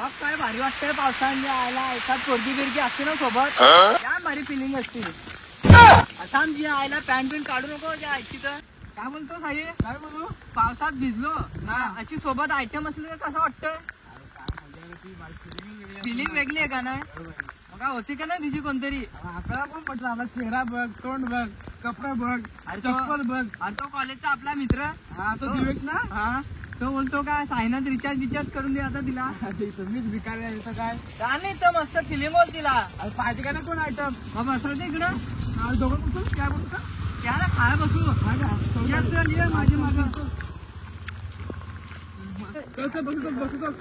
अब काय भारी वाटतंय पावसाने आयला एखाद पोरगी बिरगी असते ना सोबत क्या भारी फिलिंग असते. आता जी आयला पॅन्ट बिंट काढू नको त्या आयची तर काय बोलतो साई काय बोलू पावसात भिजलो ना अशी सोबत आयटम असले तर कसं वाटतं. फिलिंग वेगळी आहे का नाही का होती का नाही तुझी कोणतरी. आपल्याला पण म्हटलं आपला चेहरा बघ तोंड बघ कपडे बघ चप्पल बघ. अरे तो कॉलेजचा आपला मित्र हा तो दिवेश ना हा तो बोलतो काय सायनात रिचार्ज करून दे आता तिला. मीच भिकारी आहे काय नाही तर मस्त फिलिंग होत तिला पाहिजे का ना कोण आयटम मग बसायचं इकडं दोघं बसू काय बोलतो त्याला खाय बसू चल ये माझी मागं बसू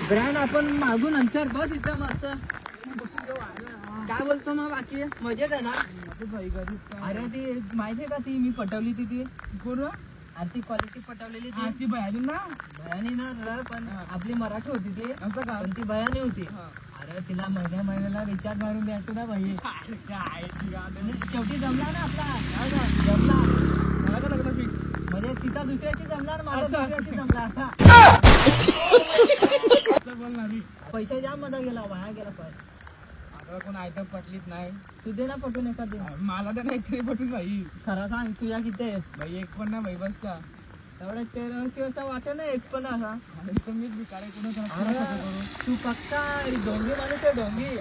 ब्रँड आपण मागू नंतर बस इथं मस्त काय बोलतो मग बाकी मजेत आहे ना. अरे ती माहितीये का ती मी पटवली ती पूर्ण अरे ती क्वालिटी पटवलेली ती भयानी ना पण आपली मराठी होती ती असं का पण ती भयानी होती. अरे तिला महिन्याला रिचार्ज मारून द्यायचं ना भाई शेवटी जमला ना आपला जमला मला का लग्न फिक्स म्हणजे तिचा दुसऱ्याची जमणार माझा दुसऱ्याची जमला असा पैसा जाम मध्ये गेला वाया गेला पैसा. आता कोण आयटम पटलीच नाही तू दे ना पटून एखादी मला तर नाही पटून भाई खरं सांग तुझ्या किती भाई एक पण ना भाई बस का एवढा तेरा वाटत ना एक पण असा मीच भिकारी तू पक्का डोंगी माणूस आहे डोंगी.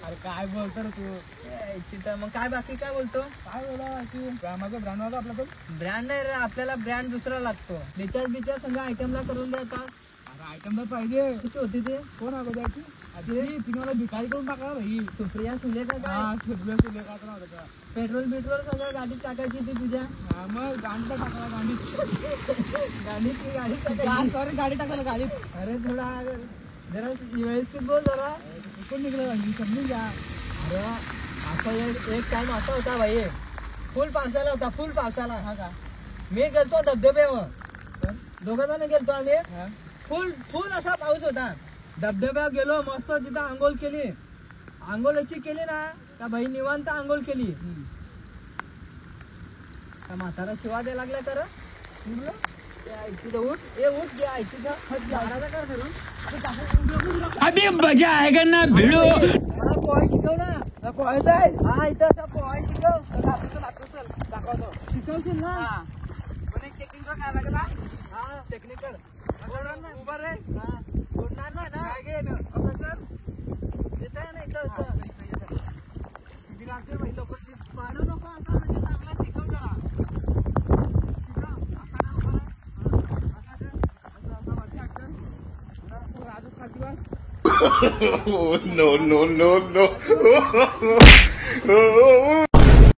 अरे काय बोलतो तू मग काय बाकी काय बोलतो काय बोला माझा ब्रँड वाला आपला तो ब्रँड नाही रे आपल्याला ब्रँड दुसरा लागतो रिचार्ज सगळ्या आयटमला करून देतात. अरे आयटम तर पाहिजे किती होती ते कोण अगोदरची तिने मला भिकारी करून टाकला भाई सुप्रिया सुलेखा का सुप्रिया सुलेखा का पेट्रोल सगळं गाडीत टाकायची ती तुझ्या मग गाडी टाकला गाडी टाकायला गाडीत. अरे थोडा जरा व्यवस्थित बोल जरा कोण निघलं समजून घ्या. अरे असा एक टाइम असा होता भाई फुल पावसाला हा का मी गेलतो धबधब्यावर दोघं जण गेलतो आम्ही फुल असा पाऊस होता धबधब्यावर गेलो मस्त तिथं आंघोळ अशी केली ना का भाई निवांत आंघोळ केली का म्हातारा शिवा द्यायला लागला तर उठ घ्या आईची अभी मजा आएगा ना भिडो मला पोहाय शिकव ना पोहायचं आहे हा इथं असा पोहाय शिकव दाखवतो शिकवशील ना पण एक टेक्निकल काय लागेल हा टेक्निकल उभा रे हा सोडणार ना पाडू नको असं म्हणजे चांगला शिकव जरा No.